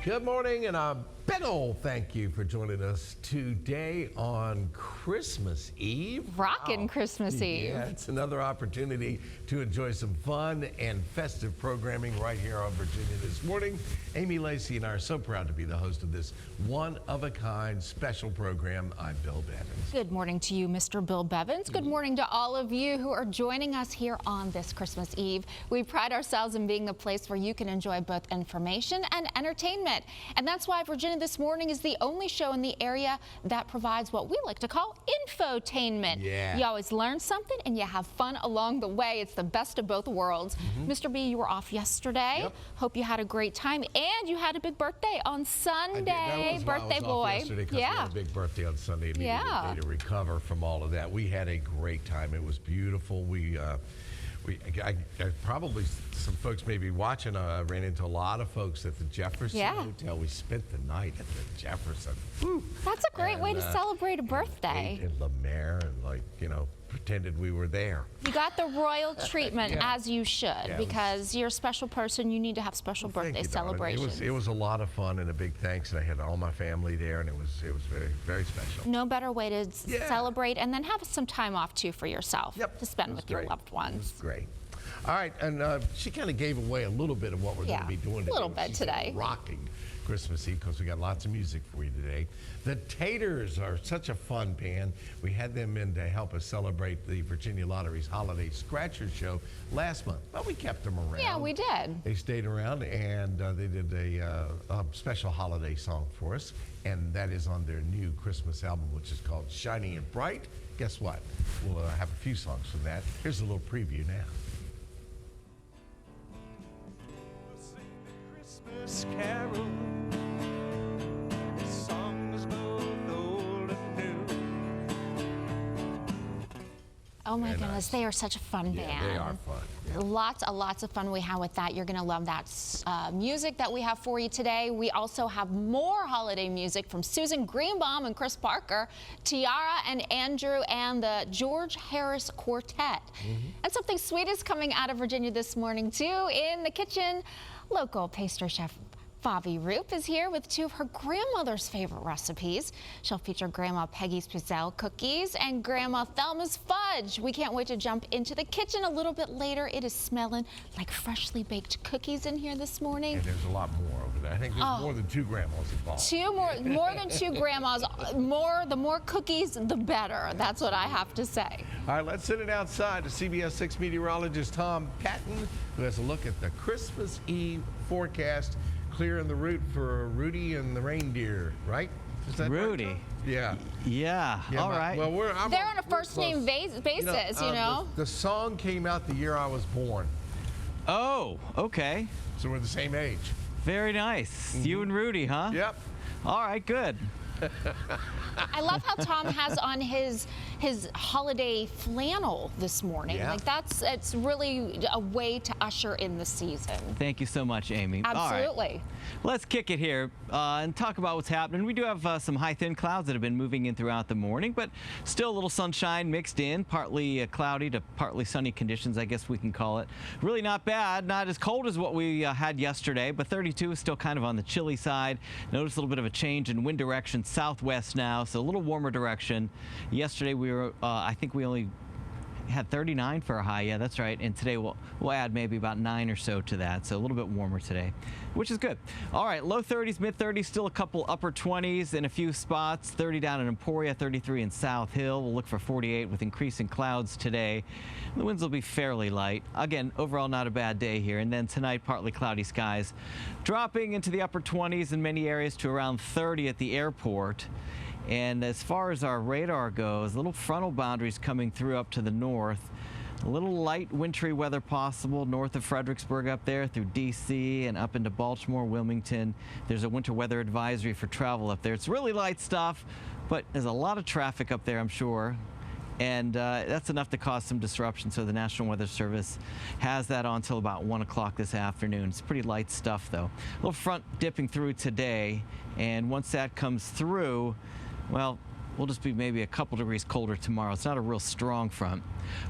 Good morning, and a big ol' thank you for joining us today on Christmas Eve. Rockin' Christmas Eve. Yeah, it's another opportunity to enjoy some fun and festive programming right here on Virginia This Morning. Amy Lacey and I are so proud to be the host of this one-of-a-kind special program. I'm Bill Bevins. Good morning to you, Mr. Bill Bevins. Good morning to all of you who are joining us here on this Christmas Eve. We pride ourselves in being the place where you can enjoy both information and entertainment. And that's why Virginia This Morning is the only show in the area that provides what we like to call infotainment. Yeah. You always learn something and you have fun along the way. It's the best of both worlds. Mr. B, you were off yesterday. Yep. Hope you had a great time. And you had a big birthday on Sunday. That was birthday I was boy. Off yesterday 'cause we had a big birthday on Sunday. Yeah. To recover from all of that. We had a great time. It was beautiful. I probably, some folks may be watching, I ran into a lot of folks at the Jefferson Hotel. We spent the night at the Jefferson. Whew. That's a great way to celebrate a birthday. In La Mer, and pretended we were there. You got the royal treatment, as you should, because you're a special person. You need to have special birthday celebrations. It was a lot of fun, and a big thanks. And I had all my family there, and it was very, very special. No better way to celebrate and then have some time off too for yourself to spend with your loved ones. It was great. All right, and she kind of gave away a little bit of what we're going to be doing today. A little bit today. Rocking Christmas Eve, because we got lots of music for you today. The Taters are such a fun band. We had them in to help us celebrate the Virginia Lottery's Holiday Scratcher Show last month, but we kept them around. Yeah, we did. They stayed around, and they did a special holiday song for us, and that is on their new Christmas album, which is called Shiny and Bright. Guess what? We'll have a few songs from that. Here's a little preview now. Christmas carol, songs both old and new. Oh my goodness, they are such a fun band. They are fun. Yeah. Lots of fun we have with that. You're going to love that music that we have for you today. We also have more holiday music from Susan Greenbaum and Chris Parker, Tiara and Andrew, and the George Harris Quartet. And something sweet is coming out of Virginia This Morning too. In the kitchen, local pastry chef Favi Roop is here with two of her grandmother's favorite recipes. She'll feature Grandma Peggy's Pizzelle cookies and Grandma Thelma's fudge. We can't wait to jump into the kitchen a little bit later. It is smelling like freshly baked cookies in here this morning. And there's a lot more over there. I think there's more than two grandmas involved. More than two grandmas. The more cookies, the better. That's what I have to say. All right, let's send it outside to CBS 6 meteorologist Tom Patton, who has a look at the Christmas Eve forecast. Clearing the route for Rudy and the reindeer, right? Is that Rudy? Right, yeah. Yeah. All right. Well, they're on a first-name basis, you know. The song came out the year I was born. Oh, okay. So we're the same age. Very nice. You and Rudy, huh? Yep. All right, good. I love how Tom has on his holiday flannel this morning. Yeah. It's really a way to usher in the season. Thank you so much, Amy. Absolutely. All right. Let's kick it here and talk about what's happening. We do have some high thin clouds that have been moving in throughout the morning, but still a little sunshine mixed in, partly cloudy to partly sunny conditions, I guess we can call it. Really not bad, not as cold as what we had yesterday, but 32 is still kind of on the chilly side. Notice a little bit of a change in wind direction, southwest now, so a little warmer direction. Yesterday we were, I think we only had 39 for a high. Yeah, that's right. And today we'll add maybe about 9 or so to that. So a little bit warmer today, which is good. All right, low 30s, mid 30s, still a couple upper 20s in a few spots. 30 down in Emporia, 33 in South Hill. We'll look for 48 with increasing clouds today. The winds will be fairly light. Again, overall not a bad day here. And then tonight, partly cloudy skies, dropping into the upper 20s in many areas to around 30 at the airport. And as far as our radar goes, little frontal boundaries coming through up to the north. A little light wintry weather possible north of Fredericksburg up there through D.C. and up into Baltimore, Wilmington. There's a winter weather advisory for travel up there. It's really light stuff, but there's a lot of traffic up there, I'm sure. And that's enough to cause some disruption. So the National Weather Service has that on until about 1 o'clock this afternoon. It's pretty light stuff, though. A little front dipping through today. And once that comes through, well, We'll just be maybe a couple degrees colder tomorrow. It's not a real strong front.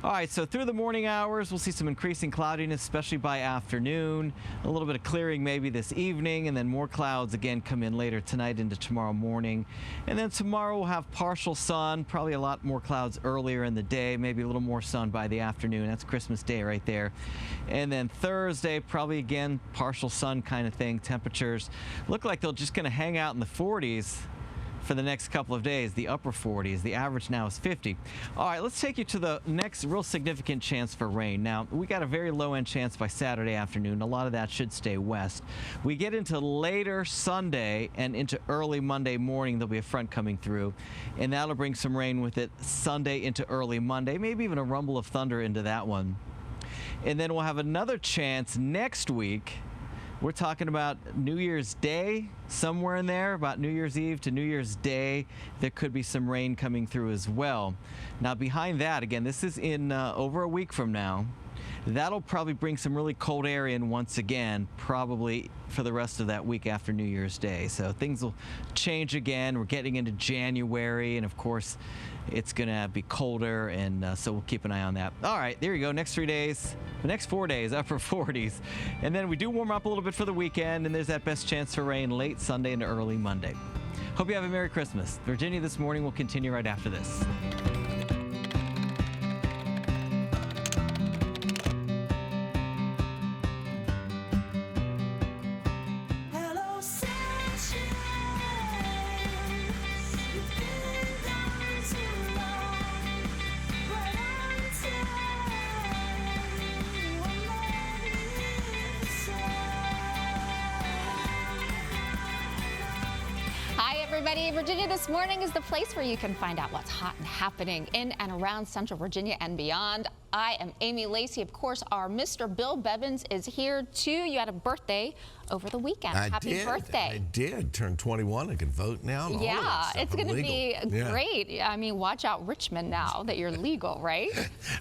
All right, so through the morning hours, we'll see some increasing cloudiness, especially by afternoon. A little bit of clearing maybe this evening, and then more clouds again come in later tonight into tomorrow morning. And then tomorrow we'll have partial sun, probably a lot more clouds earlier in the day, maybe a little more sun by the afternoon. That's Christmas Day right there. And then Thursday, probably again, partial sun kind of thing. Temperatures look like they're just going to hang out in the 40s for the next couple of days, the upper 40s. The average now is 50. All right, let's take you to the next real significant chance for rain. Now, we got a very low-end chance by Saturday afternoon. A lot of that should stay west. We get into later Sunday and into early Monday morning, there'll be a front coming through, and that'll bring some rain with it Sunday into early Monday, maybe even a rumble of thunder into that one. And then we'll have another chance next week. We're talking about New Year's Day, somewhere in there, about New Year's Eve to New Year's Day. There could be some rain coming through as well. Now, behind that, again, this is in over a week from now. That'll probably bring some really cold air in once again, probably for the rest of that week after New Year's Day. So things will change again. We're getting into January, and of course, it's going to be colder, and so we'll keep an eye on that. All right, there you go. Next 3 days, the next 4 days, upper 40s. And then we do warm up a little bit for the weekend, and there's that best chance for rain late Sunday into early Monday. Hope you have a Merry Christmas. Virginia This Morning will continue right after this. Everybody, Virginia This Morning is the place where you can find out what's hot and happening in and around Central Virginia and beyond. I am Amy Lacey. Of course, our Mr. Bill Bevins is here too. You had a birthday over the weekend. Happy birthday. I did. Turned 21. I can vote now. Yeah, it's going to be great. I mean, watch out Richmond now that you're legal, right?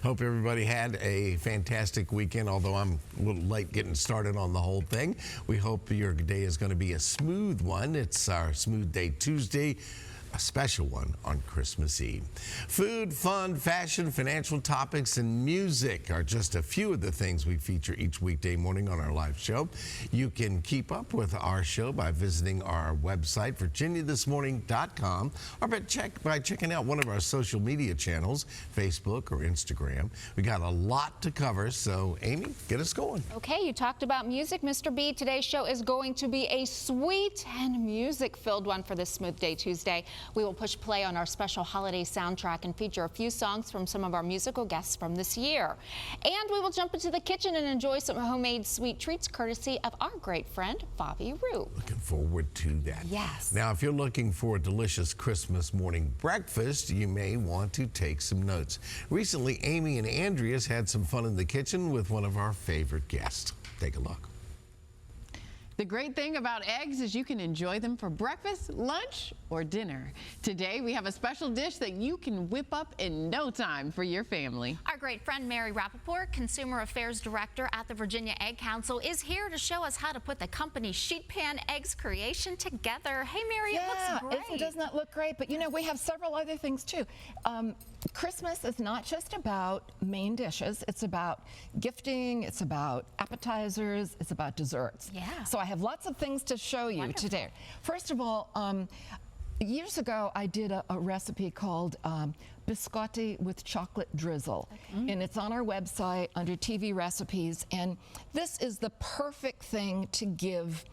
Hope everybody had a fantastic weekend, although I'm a little late getting started on the whole thing. We hope your day is going to be a smooth one. It's our Smooth Day Tuesday, a special one on Christmas Eve. Food, fun, fashion, financial topics, and music are just a few of the things we feature each weekday morning on our live show. You can keep up with our show by visiting our website, virginiathismorning.com, or by checking out one of our social media channels, Facebook or Instagram. We got a lot to cover, so Amy, get us going. Okay, you talked about music, Mr. B. Today's show is going to be a sweet and music-filled one for this Smooth Day Tuesday. We will push play on our special holiday soundtrack and feature a few songs from some of our musical guests from this year. And we will jump into the kitchen and enjoy some homemade sweet treats courtesy of our great friend, Bobby Roop. Looking forward to that. Yes. Now, if you're looking for a delicious Christmas morning breakfast, you may want to take some notes. Recently, Amy and Andrea's had some fun in the kitchen with one of our favorite guests. Take a look. The great thing about eggs is you can enjoy them for breakfast, lunch, or dinner. Today, we have a special dish that you can whip up in no time for your family. Our great friend Mary Rappaport, Consumer Affairs Director at the Virginia Egg Council, is here to show us how to put the company's sheet pan eggs creation together. Hey, Mary, it looks great. It does not look great, but you know, we have several other things too. Christmas is not just about main dishes. It's about gifting, it's about appetizers, it's about desserts. Yeah. So I have lots of things to show you today. First of all, years ago I did a recipe called biscotti with chocolate drizzle. And it's on our website under TV recipes. And this is the perfect thing to give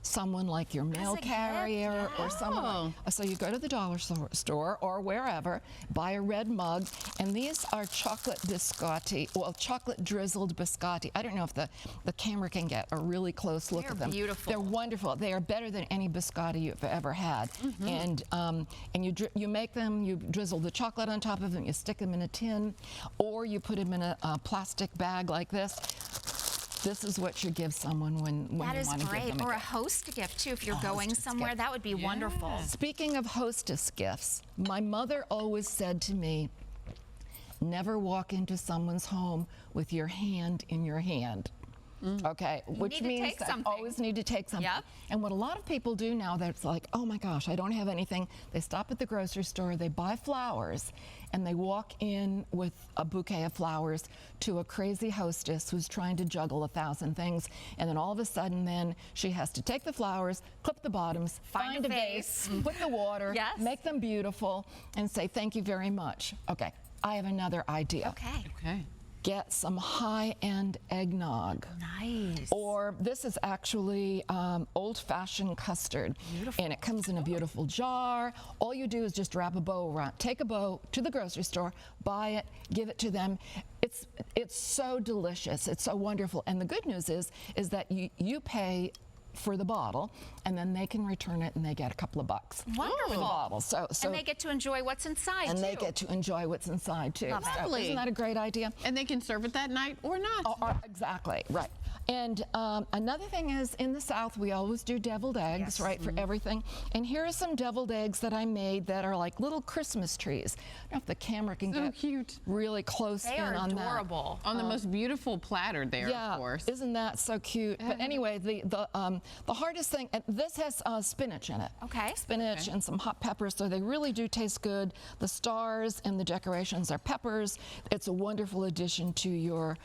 someone like your mail carrier or someone. So you go to the dollar store or wherever, buy a red mug, and these are chocolate biscotti, well, chocolate drizzled biscotti. I don't know if the camera can get a really close look at them. They're beautiful. They're wonderful. They are better than any biscotti you've ever had. And you make them, you drizzle the chocolate on top of them, you stick them in a tin, or you put them in a plastic bag like this. This is what you give someone when you want to give them a gift. That is great. Or a host gift, too, if you're going somewhere. That would be wonderful. Speaking of hostess gifts, my mother always said to me, never walk into someone's home with your hand in your hand. Okay, which need to means take that something. always need to take something. Yep. And what a lot of people do now, that's like, oh my gosh, I don't have anything. They stop at the grocery store, they buy flowers, and they walk in with a bouquet of flowers to a crazy hostess who's trying to juggle 1,000 things. And then all of a sudden, then she has to take the flowers, clip the bottoms, Find find a a vase, vase. put the water, Yes. make them beautiful, and say thank you very much. Okay, I have another idea. Okay. Okay. Get some high-end eggnog. Nice. Or this is actually old-fashioned custard. Beautiful. And it comes in a beautiful jar. All you do is just wrap a bow around. Take a bow to the grocery store, buy it, give it to them. It's so delicious. It's so wonderful. And the good news is that you pay for the bottle, and then they can return it, and they get a couple of bucks Wonderful. for the bottle. So and they get to enjoy what's inside, and too. they get to enjoy what's inside too. Love it. So Lovely. isn't that a great idea? And they can serve it that night or not. Exactly, right. And another thing is, in the South, we always do deviled eggs, Yes. right, for everything. And here are some deviled eggs that I made that are like little Christmas trees. I don't know if the camera can So get cute. really close They in are on that. adorable. On the most beautiful platter there, Yeah, of course. isn't that so cute? But anyway, the hardest thing, and this has spinach in it. Okay. Spinach and some hot peppers, so they really do taste good. The stars and the decorations are peppers. It's a wonderful addition to your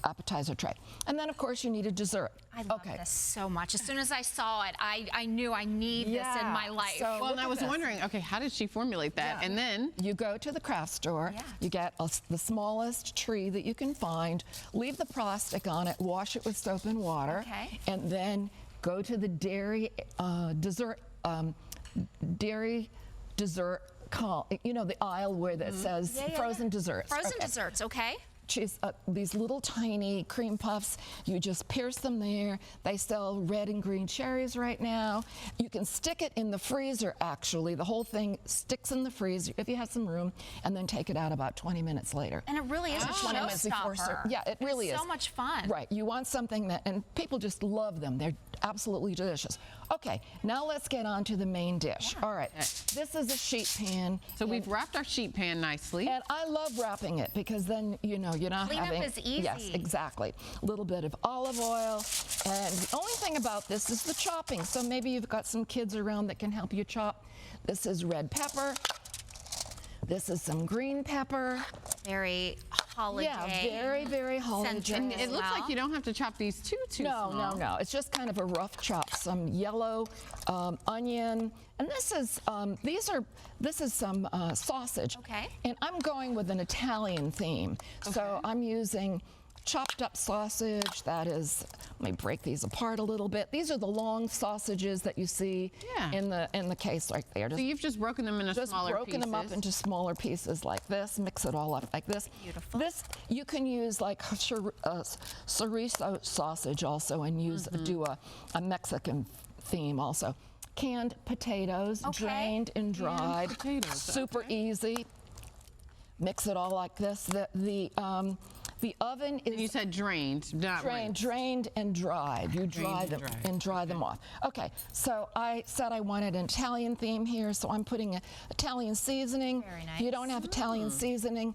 appetizer tray. And then, of course, you need a dessert. I love this so much. As soon as I saw it, I knew I need this in my life. So Well, and I look was at this. wondering, okay, how did she formulate that? Yeah. And then, You go to the craft store, Yeah. you get the smallest tree that you can find, leave the plastic on it, wash it with soap and water, Okay. and then go to the dairy dessert you know, the aisle where that says frozen desserts. Frozen Okay. desserts, okay? Choose these little tiny cream puffs. You just pierce them there. They sell red and green cherries right now. You can stick it in the freezer, actually. The whole thing sticks in the freezer if you have some room, and then take it out about 20 minutes later. And it really is a 20 minutes before showstopper. Yeah, it really It's is. so much fun. Right. You want something that, and people just love them. They're absolutely delicious. Okay, now let's get on to the main dish. All right. This is a sheet pan. so we've wrapped our sheet pan nicely. And I love wrapping it because then, you know, you're not Cleanup having... is easy. Yes, exactly. A little bit of olive oil. And the only thing about this is the chopping. So maybe you've got some kids around that can help you chop. This is red pepper. This is some green pepper. Very holiday. Yeah, very, very holiday. Centric. It looks like you don't have to chop these too small. No. It's just kind of a rough chop. Some yellow onion, and this is some sausage. Okay. And I'm going with an Italian theme, so I'm using chopped up sausage. That is, let me break these apart a little bit. These are the long sausages that you see Yeah. in the case right there. So you've just broken them into Just smaller broken them up pieces. into smaller pieces like this, mix it all up like this. Beautiful. This, you can use like chorizo sausage also and use do a Mexican theme also. Canned potatoes, Okay. drained and dried. potatoes, Super easy. Mix it all like this. The oven is You said drained, not drained and dried. You dry and them dried. and dry them off. Okay, so I said I wanted an Italian theme here, so I'm putting Italian seasoning. Very If you don't have Italian seasoning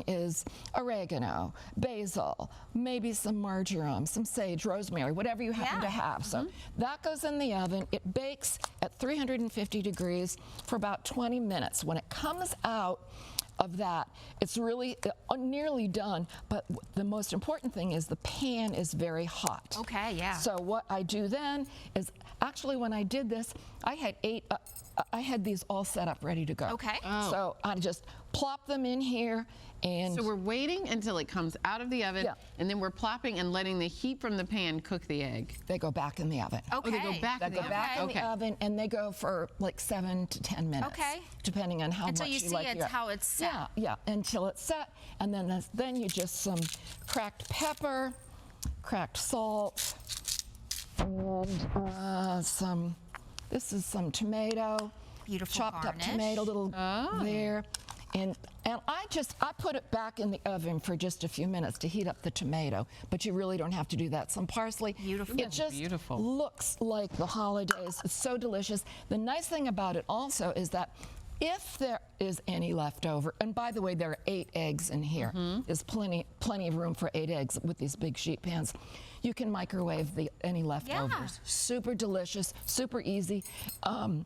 is oregano, basil, maybe some marjoram, some sage, rosemary, whatever you happen to have. So that goes in the oven. It bakes at 350 degrees for about 20 minutes. When it comes out of that, it's really nearly done, but the most important thing is the pan is very hot. Okay, yeah. So what I do then is, actually when I did this, I had these all set up ready to go. Okay. So I just plop them in here, and So we're waiting until it comes out of the oven, Yeah. and then we're plopping and letting the heat from the pan cook the egg. they go back in the oven. Okay. Oh, they go back They in the go oven. back in Okay. the oven, and they go for like 7 to 10 minutes. Okay. Depending on how Until much you you see like it's your- how it's set. Yeah, until it's set, and then you just some cracked pepper, cracked salt, and this is some tomato, Beautiful chopped garnish. up tomato, little there, and I put it back in the oven for just a few minutes to heat up the tomato, but you really don't have to do that. Some parsley. Beautiful. It just Beautiful. looks like the holidays. It's so delicious. The nice thing about it also is that If there is any left over, and by the way, there are 8 eggs in here. There's plenty of room for 8 eggs with these big sheet pans. You can microwave any leftovers. Super delicious, super easy. And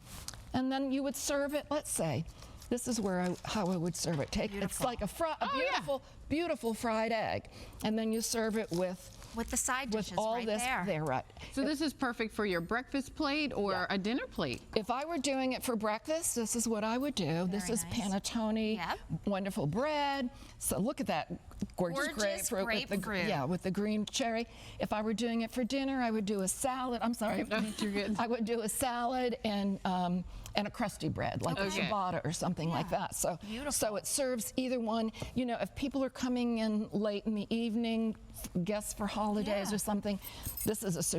then you would serve it, let's say, this is how I would serve it. It's like a beautiful, beautiful fried egg. And then you serve it with the side dishes with all right this there. right. So this is perfect for your breakfast plate or a dinner plate. If I were doing it for breakfast, this is what I would do. This is nice. panettone, wonderful bread. So look at that gorgeous grapefruit with the green cherry. If I were doing it for dinner, I would do a salad. I'm sorry, You're good. I would do a salad and a crusty bread, like a ciabatta or something like that. So, so it serves either one. You know, if people are coming in late in the evening, guests for holidays or something, this is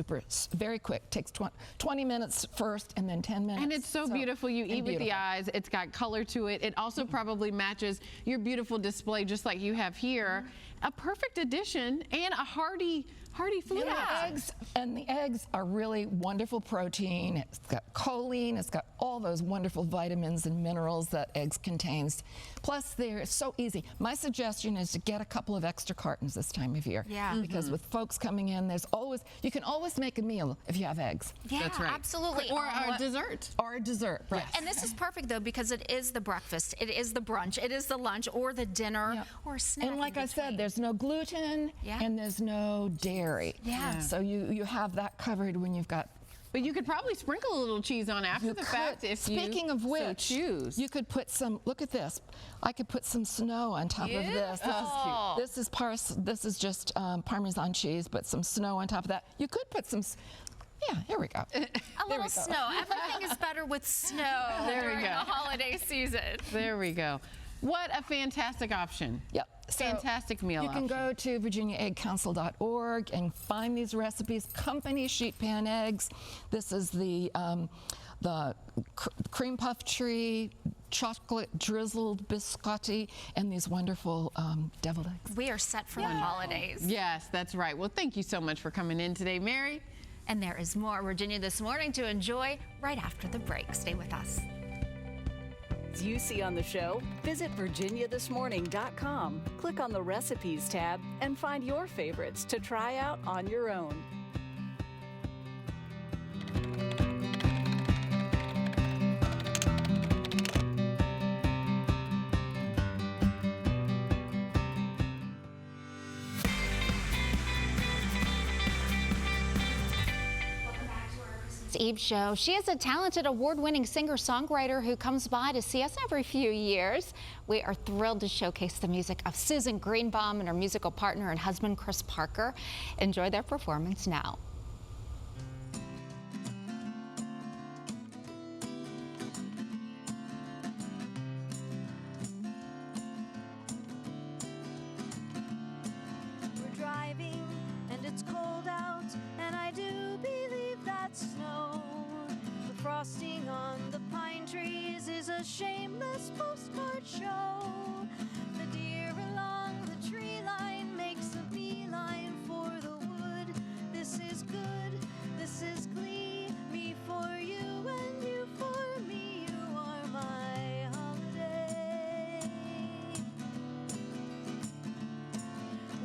very quick. Takes 20 minutes first and then 10 minutes. And it's so beautiful. You eat with the eyes. It's got color to it. It also probably matches your beautiful display, just like you have here. A perfect addition and a hearty food. The eggs are really wonderful protein. It's got choline. It's got all those wonderful vitamins and minerals that eggs contains. Plus, they're so easy. My suggestion is to get a couple of extra cartons this time of year. Yeah. Because with folks coming in, you can always make a meal if you have eggs. Yeah, That's right. absolutely. Or a dessert. Or a dessert, right. And this is perfect, though, because it is the breakfast, it is the brunch, it is the lunch, or the dinner, or a snack. And like I said, there's no gluten and there's no dairy. So you have that covered when you've got. But you could probably sprinkle a little cheese on after the fact if Speaking you of which, choose. you could put some. Look at this. I could put some snow on top of this. This is just Parmesan cheese, but some snow on top of that. You could put some. Yeah, here we go. A little snow. Everything is better with snow during the holiday season. There we go. What a fantastic option. Yep. Fantastic meal You can go to virginiaeggcouncil.org and find these recipes. Company sheet pan eggs. This is the cream puff tree, chocolate drizzled biscotti, and these wonderful deviled eggs. We are set for the holidays. Yes, that's right. Well, thank you so much for coming in today, Mary. And there is more Virginia This Morning to enjoy right after the break. Stay with us. As you see on the show, visit virginiathismorning.com. Click on the Recipes tab and find your favorites to try out on your own. Eve show. She is a talented award-winning singer-songwriter who comes by to see us every few years. We are thrilled to showcase the music of Susan Greenbaum and her musical partner and husband Chris Parker. Enjoy their performance now. We're driving and it's cold out, and I do believe that's snow. The frosting on the pine trees is a shameless postcard show. The deer along the tree line makes a beeline for the wood. This is good, this is glee, me for you and you for me. You are my holiday.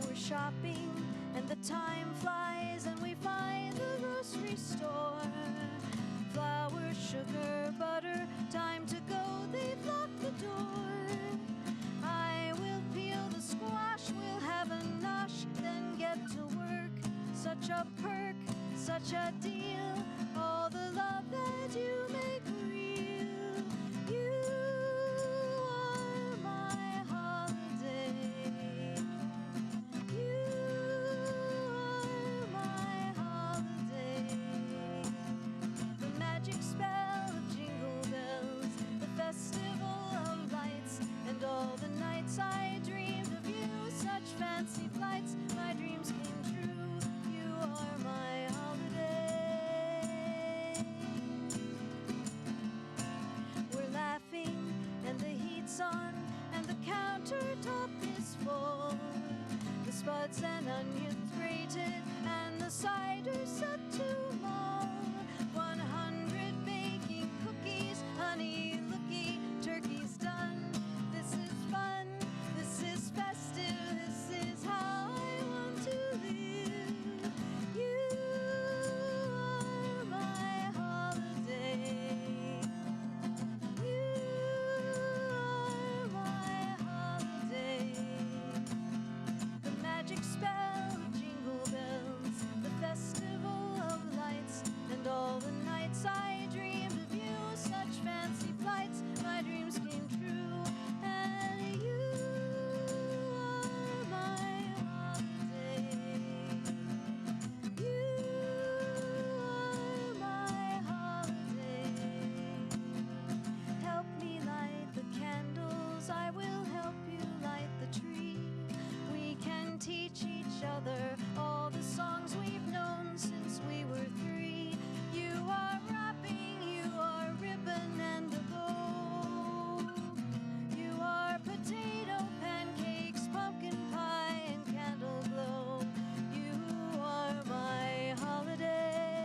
We're shopping and the time flies, and we find the grocery store. Flour, sugar, butter, time to go, they've locked the door. I will peel the squash, we'll have a nosh, then get to work. Such a perk, such a deal, all the love that you make real. You are my holiday. You are my holiday. The magic spell of jingle bells, the festival of lights, and all the nights I dreamed of you. Such fancy flights, my dreams came true. You are my holiday. We're laughing and the heat's on, and the countertop is full. The spuds and onions grated, and the cider set to mull. 100 baking cookies, honey looky, turkey each other all the songs we've known since we were 3. You are wrapping, you are ribbon and a bow. You are potato pancakes, pumpkin pie, and candle glow. You are my holiday.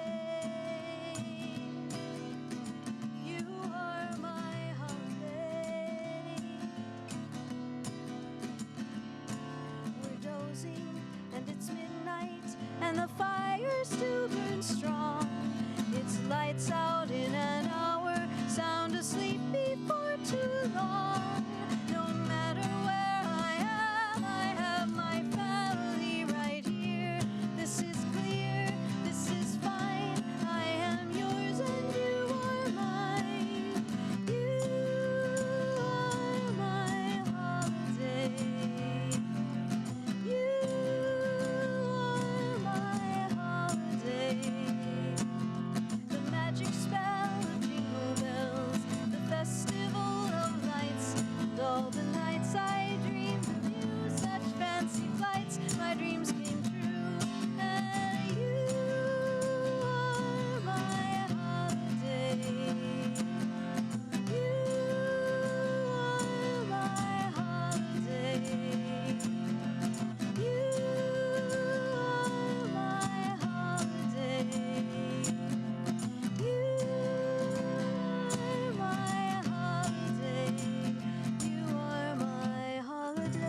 You are my holiday. We're dozing and it's midnight and the fire still burns strong. It's lights out in an hour, sound asleep before too long. No matter where I am, I have my family right here. This is clear, this is fine. I am yours and you are mine. You are my holiday. You are my holiday. The magic spell of jingle bells, the festival of lights, and all the nights I dreamed of you, such fancy flights, my dreams came true. And you are my holiday. You are my holiday. You are my holiday. You are my holiday. You are my holiday.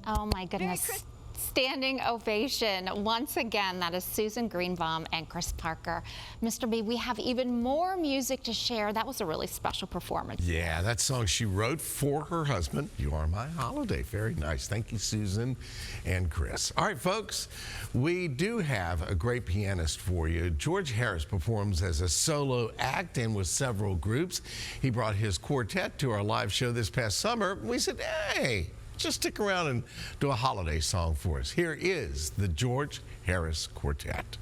Oh my goodness. Standing ovation. Once again, that is Susan Greenbaum and Chris Parker. Mr. B, we have even more music to share. That was a really special performance. Yeah, that song she wrote for her husband, You Are My Holiday. Very nice. Thank you, Susan and Chris. All right, folks, we do have a great pianist for you. George Harris performs as a solo act and with several groups. He brought his quartet to our live show this past summer. We said, hey, just stick around and do a holiday song for us. Here is the George Harris Quartet.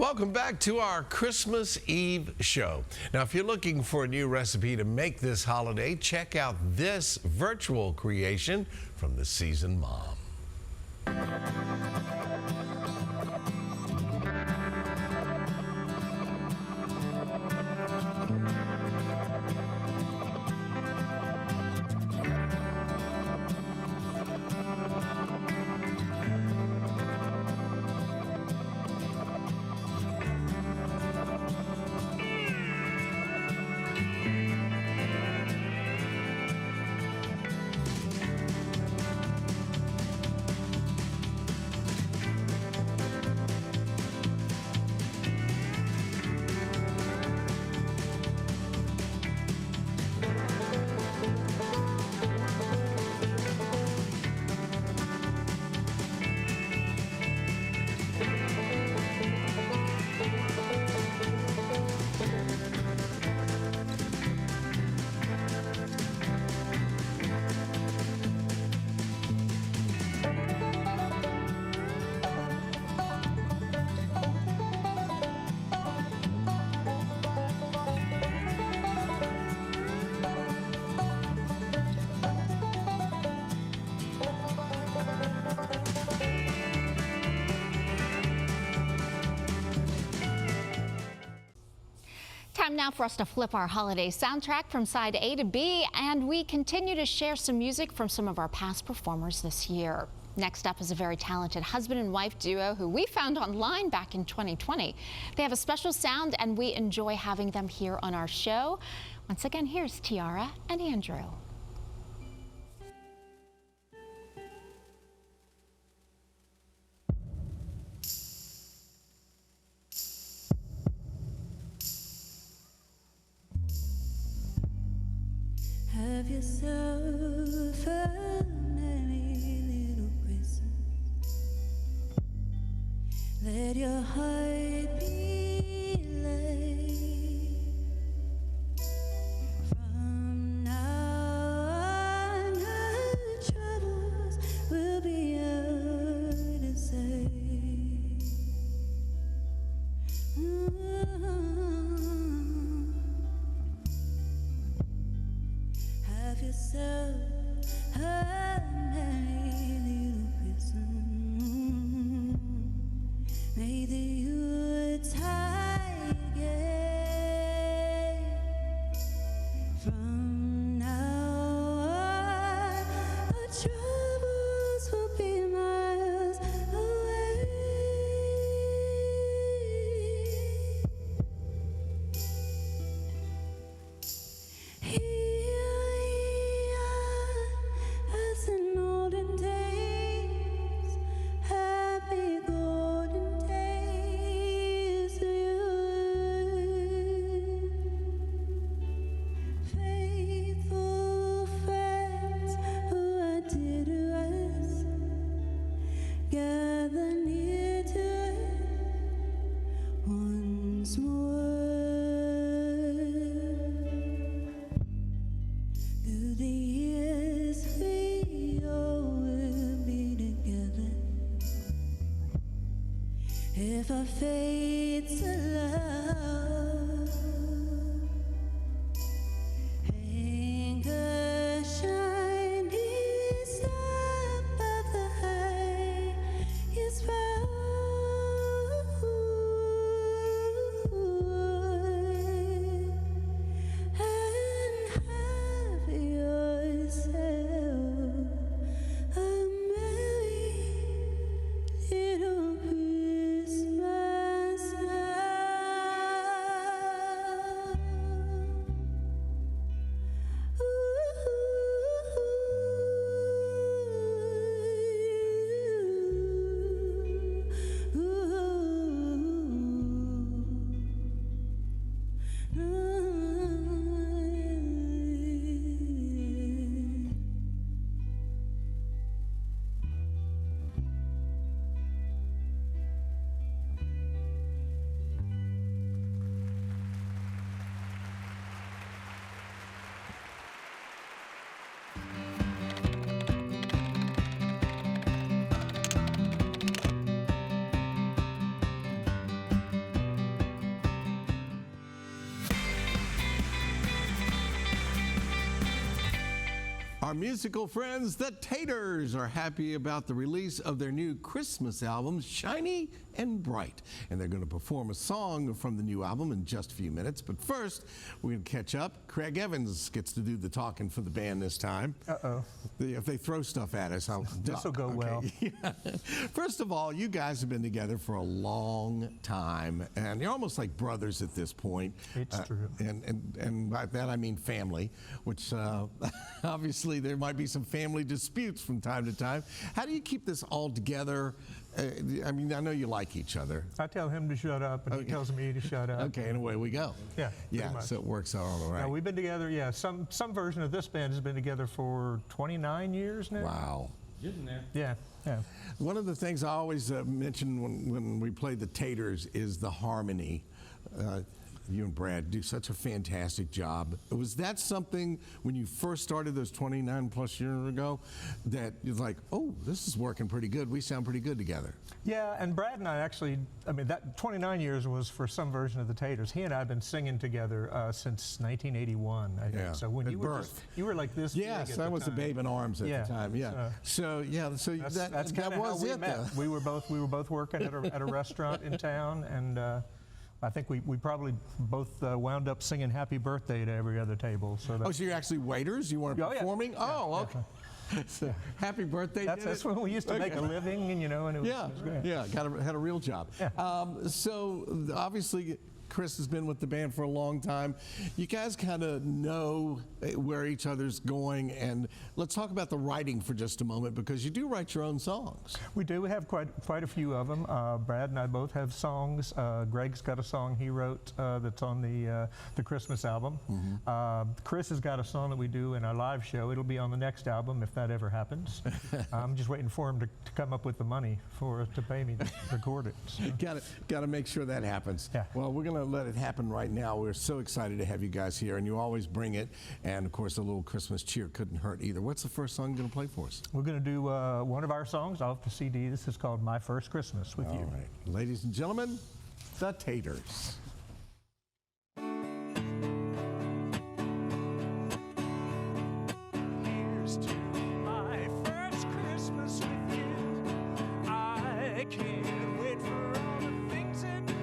Welcome back to our Christmas Eve show. Now, if you're looking for a new recipe to make this holiday, check out this virtual creation from the Seasoned Mom. Time now for us to flip our holiday soundtrack from side A to B, and we continue to share some music from some of our past performers this year. Next up is a very talented husband and wife duo who we found online back in 2020. They have a special sound, and we enjoy having them here on our show. Once again, here's Tiara and Andrew. Have yourself a merry little Christmas. Let your heart be light. From now on, our troubles will be out of sight. Have yourself a merry little Christmas. May the Yuletide gay. From now on, our troubles will be miles away. As in olden days, happy golden days of youth. Faithful friends who I didn't Our musical friends, the Taters, are happy about the release of their new Christmas album, Shiny and Bright. And they're going to perform a song from the new album in just a few minutes. But first, we're going to catch up. Craig Evans gets to do the talking for the band this time. Uh-oh. If they throw stuff at us, I'll This will go well. Yeah. First of all, you guys have been together for a long time, and you're almost like brothers at this point. It's true. And by that I mean family, which obviously there might be some family disputes from time to time. How do you keep this all together? I mean, I know you like each other. I tell him to shut up, and he tells me to shut up. Okay, and away we go. Yeah, yeah. pretty much. So it works all right. Now, we've been together, yeah, some version of this band has been together for 29 years now. Wow. Getting there. Yeah, yeah. One of the things I always mention when we play the Taters is the harmony. You and Brad do such a fantastic job. Was that something when you first started those 29 plus years ago that you're like, oh, this is working pretty good. We sound pretty good together. Yeah, and Brad and I actually, I mean, that 29 years was for some version of the Taters. He and I have been singing together since 1981, I think. Yeah, So when at you were birth. you were like this. Yes, big at I the was a time. babe in arms at the time. Yeah. So That's that kinda was how we it. met. We were both working at a restaurant in town, and I think we probably both wound up singing "Happy Birthday" to every other table. So Oh, so you're actually waiters? You weren't Oh, yeah. performing? Yeah, Oh, okay. So, happy birthday. that's when we used to make a living, and and it was, Yeah, it was great. yeah, had a real job. Yeah. So obviously, Chris has been with the band for a long time. You guys kind of know where each other's going, and let's talk about the writing for just a moment, because you do write your own songs. We do. We have quite a few of them. Brad and I both have songs. Greg's got a song he wrote that's on the Christmas album. Chris has got a song that we do in our live show. It'll be on the next album if that ever happens. I'm just waiting for him to come up with the money to pay me to record it. So. Got to make sure that happens. Yeah. Well, we're going to let it happen right now. We're so excited to have you guys here, and you always bring it. And of course, a little Christmas cheer couldn't hurt either. What's the first song you're going to play for us? We're going to do one of our songs off the CD. This is called "My First Christmas with You." All right, ladies and gentlemen, the Taters. Here's to my first Christmas with you. I can't wait for all the things to do.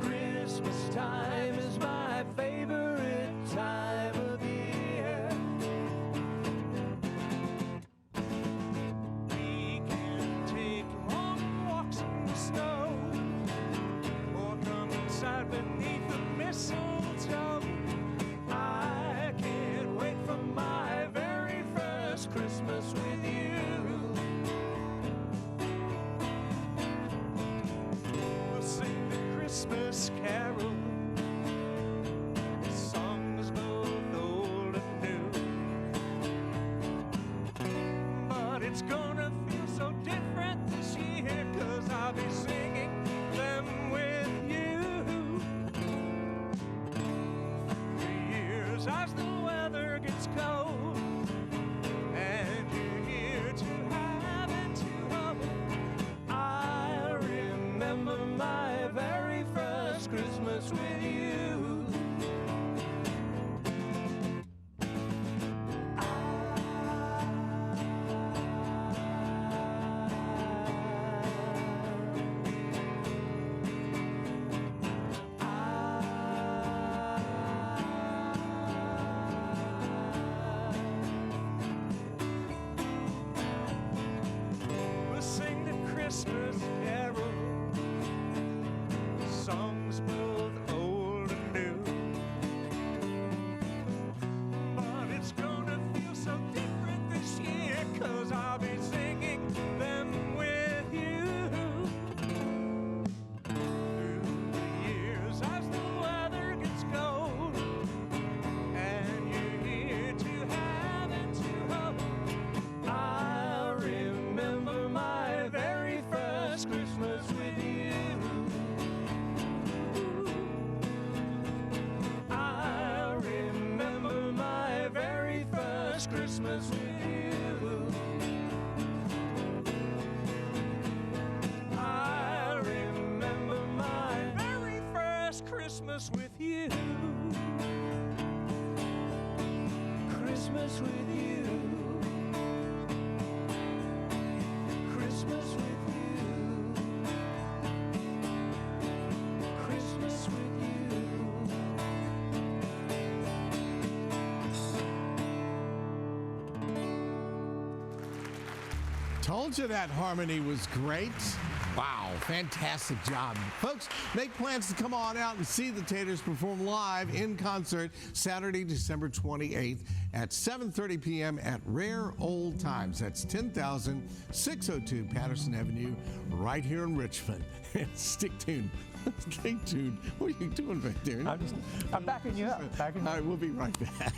Christmas time is my favorite time of year. We can take long walks in the snow, or come inside beneath the mistletoe. I can't wait for my very first Christmas with you. We'll sing the Christmas carol, songs both old and new. But it's gonna feel so different this year, 'cause I'll be singing them with you. As the weather gets cold and you're here to have and to hold, I remember my very first Christmas with you. We'll sing the Christmas carol, songs both old and new. But it's gonna feel so different this year, 'cause I'll be singing them with you. Through the years as the weather gets cold and you're here to have and to hold, I remember my very first Christmas with you. I remember my very first Christmas with you. I remember my very first Christmas with you. Christmas Christmas with you. Christmas with you. Christmas with you. Told you that harmony was great. Wow, fantastic job. Folks, make plans to come on out and see the Taters perform live in concert Saturday, December 28th at 7:30 p.m. at Rare Old Times. That's 10,602 Patterson Avenue, right here in Richmond. Stick tuned. Stay tuned. What are you doing back there? I'm backing you up. All right, we'll be right back.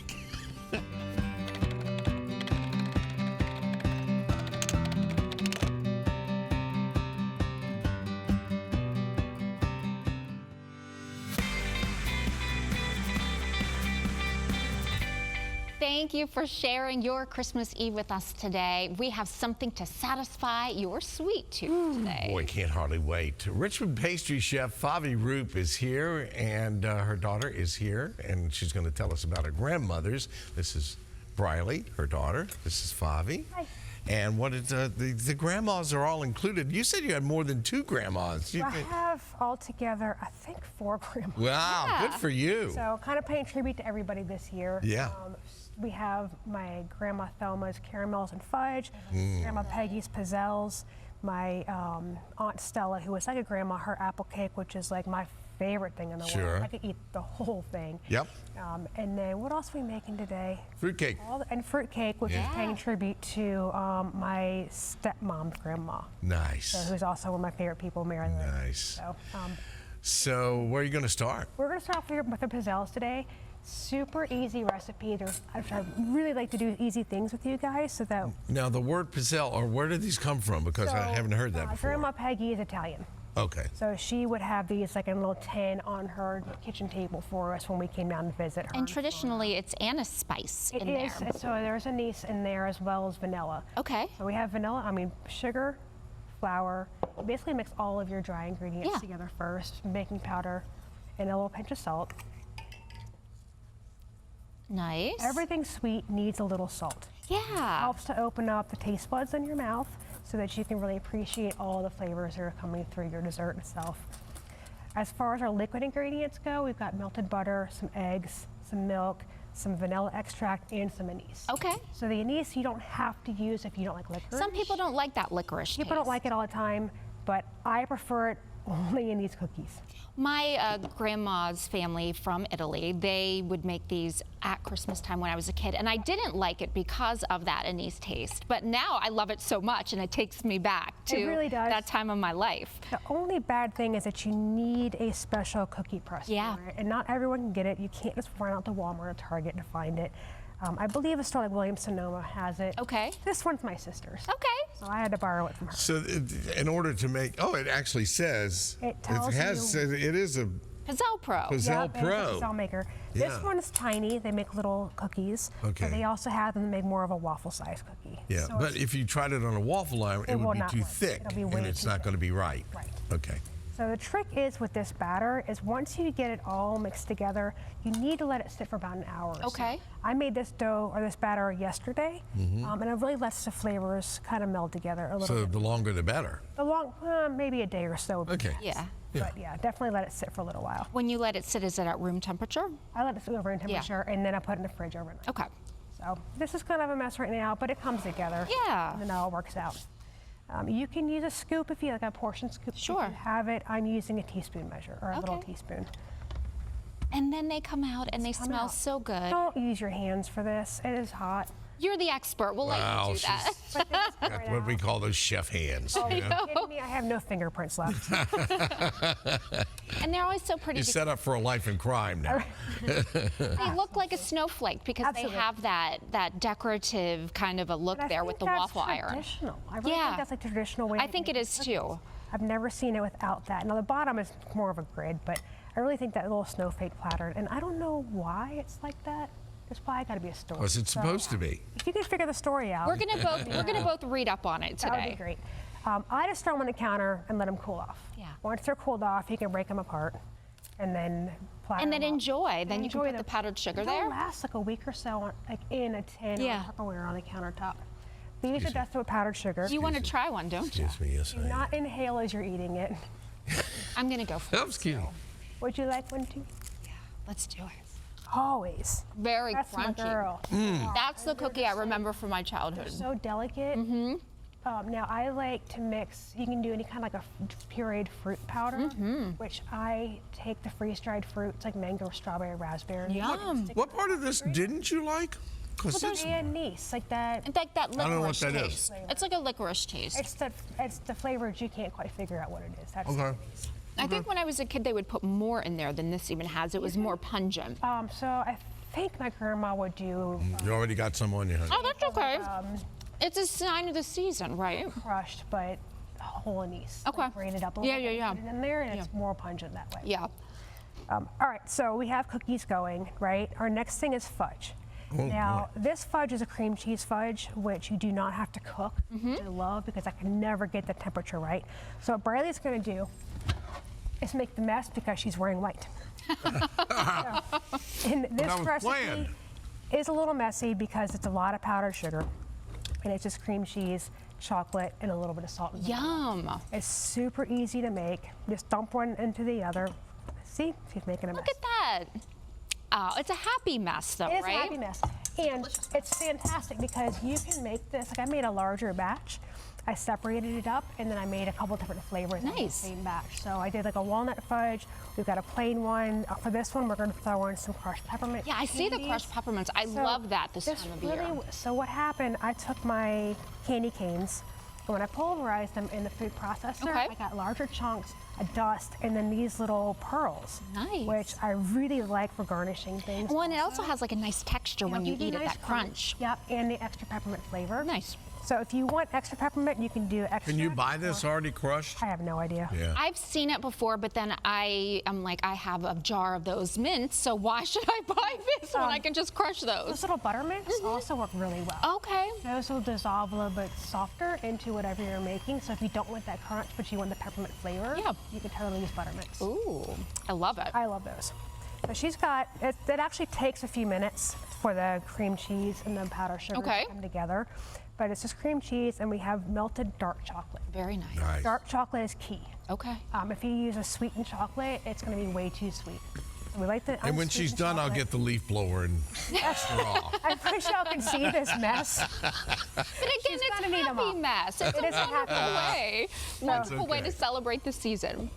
Thank you for sharing your Christmas Eve with us today. We have something to satisfy your sweet tooth today. Boy, can't hardly wait. Richmond pastry chef Favi Roop is here, and her daughter is here, and she's going to tell us about her grandmothers. This is Briley, her daughter. This is Favi. Hi. And what is the grandmas are all included. You said you had more than 2 grandmas. I have altogether, I think, 4 grandmas. Wow, Yeah. good for you. So kind of paying tribute to everybody this year. Yeah. We have my Grandma Thelma's caramels and fudge, Grandma Peggy's pizzelles, my Aunt Stella, who was like a grandma, her apple cake, which is like my favorite thing in the Sure. world. I could eat the whole thing. Yep. And then what else are we making today? Fruitcake. And fruitcake, which is paying tribute to my stepmom's grandma. Nice. So, who's also one of my favorite people, Marilyn. Nice. So, So where are you going to start? we're going to start off with the pizzelles today. Super easy recipe. I really like to do easy things with you guys, so that. Now, the word pizzelle, or where did these come from? Because I haven't heard that before. Grandma Peggy is Italian, Okay. so she would have these like in a little tin on her kitchen table for us when we came down to visit her. And traditionally, it's anise spice It in is. there. So there's anise in there as well as vanilla. Okay. So we have sugar, flour. You basically mix all of your dry ingredients Yeah. together first, baking powder, and a little pinch of salt. Nice. Everything sweet needs a little salt. Yeah. Helps to open up the taste buds in your mouth so that you can really appreciate all the flavors that are coming through your dessert itself. As far as our liquid ingredients go, we've got melted butter, some eggs, some milk, some vanilla extract, and some anise. Okay. So the anise you don't have to use if you don't like licorice. Some people don't like that licorice People don't taste. like it all the time, but I prefer it only in these cookies. My grandma's family from Italy, they would make these at Christmas time when I was a kid, and I didn't like it because of that anise taste. But now I love it so much, and it takes me back to It really does. that time of my life. The only bad thing is that you need a special cookie press Yeah. for it, and not everyone can get it. You can't just run out to Walmart or Target to find it. I believe a store like Williams-Sonoma has it. Okay. This one's my sister's. Okay. So I had to borrow it from her. So in order to make, it actually says, It tells it is a Pizzelle Pro. Pizzelle Yep, and Pro. it's a pizzelle maker. Yeah. This one is tiny. They make little cookies. Okay. But they also have them make more of a waffle-sized cookie. Yeah, So but it's- if you tried it on a waffle iron, it will would be not too work. thick, It'll be way and it's too not thick. going to be right. Right. Okay. So the trick is with this batter is once you get it all mixed together, you need to let it sit for about an hour. or so. Okay. I made this dough or this batter yesterday, and it really lets the flavors kind of meld together a little So bit. the longer the better. Maybe a day or so. would be Okay. best. Yeah. But yeah, definitely let it sit for a little while. When you let it sit, is it at room temperature? I let it sit over in temperature, and then I put it in the fridge overnight. Okay. So this is kind of a mess right now, but it comes together. Yeah. And then it all works out. You can use a scoop if you like a portion scoop. Sure. If you have it, I'm using a teaspoon measure or a little Okay. teaspoon. And then they come out and they Come smell out. so good. Don't use your hands for this. It is hot. You're the expert. We'll let Wow, you do that. But this is Got right what we out. call those chef hands. Oh, you are know? you kidding me? I have no fingerprints left. And they're always so pretty. You're set up for a life in crime now. They look like a snowflake because Absolutely. they have that decorative kind of a look And I there think with the that's waffle iron. traditional. I really Yeah. think that's like a traditional way. I of think it making is cookies. too. I've never seen it without that. Now the bottom is more of a grid, but I really think that little snowflake platter, and I don't know why it's like that. There's probably got to be a story. Was it supposed to be? If you can figure the story out, We're gonna both read up on it that would be today. great. I just throw them on the counter and let them cool off. Yeah. Once they're cooled off, you can break them apart, and then platter And then them up. enjoy. Then you can Enjoy put the them. powdered sugar They'll there. last like a week or so, like in a tin Yeah. or Tupperware on the countertop. These are dusted with powdered sugar. You want to try one, don't you? Excuse me, yes, Do I am. not inhale as you're eating it. I'm going to go for Oh, it. excuse me. Would you like one too? Let's do it. Always. Very That's my crunchy. girl. That's the cookie I remember from my childhood. So delicate. Now I like to mix, you can do any kind of like a pureed fruit powder, which I take the freeze-dried fruits like mango, strawberry, raspberry. Yum. What part of this didn't you like? 'Cause it's- Anise, like that. It's like that don't know what licorice that is. taste. It's like a licorice taste. It's the flavors you can't quite figure out what it is. That's Okay. I think when I was a kid, they would put more in there than this even has. It was more pungent. So I think my grandma would do You already got some on you, honey. Oh, that's okay. It's a sign of the season, right? crushed, but whole anise. Okay. Like grated up a Yeah, little yeah, bit, yeah. put it in there, and it's more pungent that way. Yeah. All right, so we have cookies going, right? Our next thing is fudge. Now, this fudge is a cream cheese fudge, which you do not have to cook, which I love because I can never get the temperature right. So what Briley's going to do is make the mess because she's wearing white. And this that was recipe planned. is a little messy because it's a lot of powdered sugar, and it's just cream cheese, chocolate, and a little bit of salt and vinegar. Yum. It's super easy to make. Just dump one into the other. See, she's making a mess. Look at that. Oh, it's a happy mess, though, It is right? a happy mess. And it's fantastic because you can make this, like I made a larger batch. I separated it up and then I made a couple different flavors in the Nice. same batch. So I did like a walnut fudge. We've got a plain one. For this one, we're going to throw in some crushed peppermint. Yeah, I see the candies. crushed peppermints. I So love that this time of year. So what happened, I took my candy canes, and when I pulverized them in the food processor, Okay. I got larger chunks of dust and then these little pearls. Nice. Which I really like for garnishing things. Well, and it also has like a nice texture when you Give you eat it, nice that crunch. Yep, and the extra peppermint flavor. Nice. So if you want extra peppermint, you can do extra. Can you buy this already crushed? I have no idea. Yeah. I've seen it before, but then I'm like, I have a jar of those mints, so why should I buy this when I can just crush those? Those little buttermints also work really well. Okay. Those will dissolve a little bit softer into whatever you're making. So if you don't want that crunch, but you want the peppermint flavor, Yeah. you can totally use buttermints. Ooh, I love it. I love those. So she's got, it actually takes a few minutes for the cream cheese and the powdered sugar Okay. to come together. But it's just cream cheese and we have melted dark chocolate. Very nice. Nice. Dark chocolate is key. Okay. If you use a sweetened chocolate, it's going to be way too sweet. So we like the And when she's unsweetened done, I'll chocolate. get the leaf blower and straw. I wish y'all could see this mess. But again, it's gonna need 'em happy all. mess. It's It a is a happy wonderful mess. way. Wonderful way okay. to celebrate the season.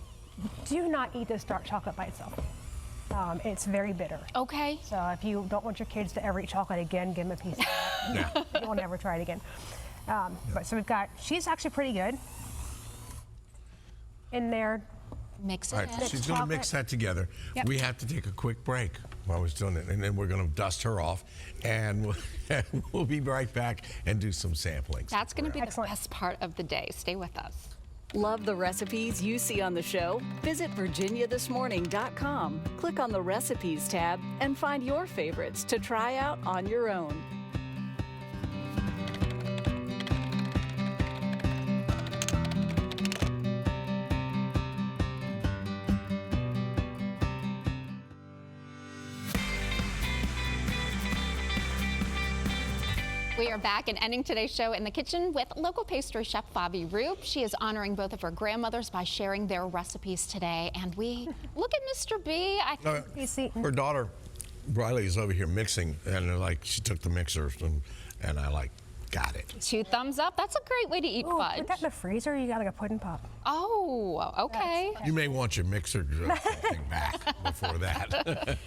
Do not eat this dark chocolate by itself. It's very bitter. Okay. So if you don't want your kids to ever eat chocolate again, give them a piece of that. You won't ever try it again. But so we've got, she's actually pretty good. In there, Mix it All right, in. she's going to mix that together. Yep. We have to take a quick break while I was doing it, and then we're going to dust her off, and we'll be right back and do some sampling. That's going to be the Excellent. best part of the day. Stay with us. Love the recipes you see on the show? Visit virginiathismorning.com. Click on the Recipes tab and find your favorites to try out on your own. We are back and ending today's show in the kitchen with local pastry chef Favi Roop. She is honoring both of her grandmothers by sharing their recipes today. And we look at Mr. B. I think he's eating. Her daughter, Briley, is over here mixing, and she took the mixer, and I got it. 2 thumbs up. That's a great way to eat Ooh, fudge. put that in the freezer, you got like a pudding pop. Oh, okay. You may want your mixer thing back before that.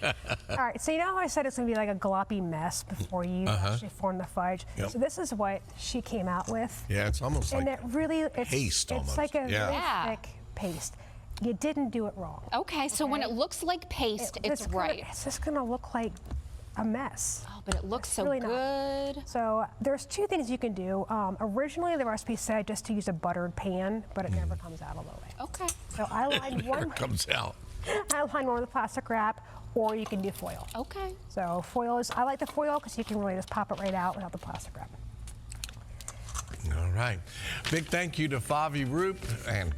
All right, so you know how I said it's going to be like a gloppy mess before you actually form the fudge? Yep. So this is what she came out with. Yeah, it's almost And like it really, paste it's almost. like a Yeah. really Yeah. thick paste. You didn't do it wrong. Okay, so when it looks like paste, it's right. It's just going to look like a mess. Oh, but it looks so really not. good. So there's 2 things you can do. Originally, the recipe said just to use a buttered pan, but it never comes out all the way. Okay. So I lined Here one. it comes out. I lined one with plastic wrap, or you can do foil. Okay. So foil is, I like the foil because you can really just pop it right out without the plastic wrap. All right. Big thank you to Favi Roop and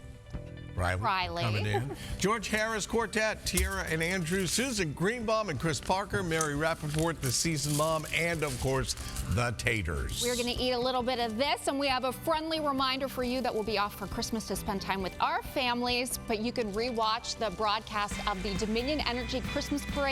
Riley coming in. George Harris Quartet, Tiara and Andrew, Susan Greenbaum and Chris Parker, Mary Rappaport, the season mom, and of course, the Taters. We're going to eat a little bit of this, and we have a friendly reminder for you that we'll be off for Christmas to spend time with our families, but you can rewatch the broadcast of the Dominion Energy Christmas Parade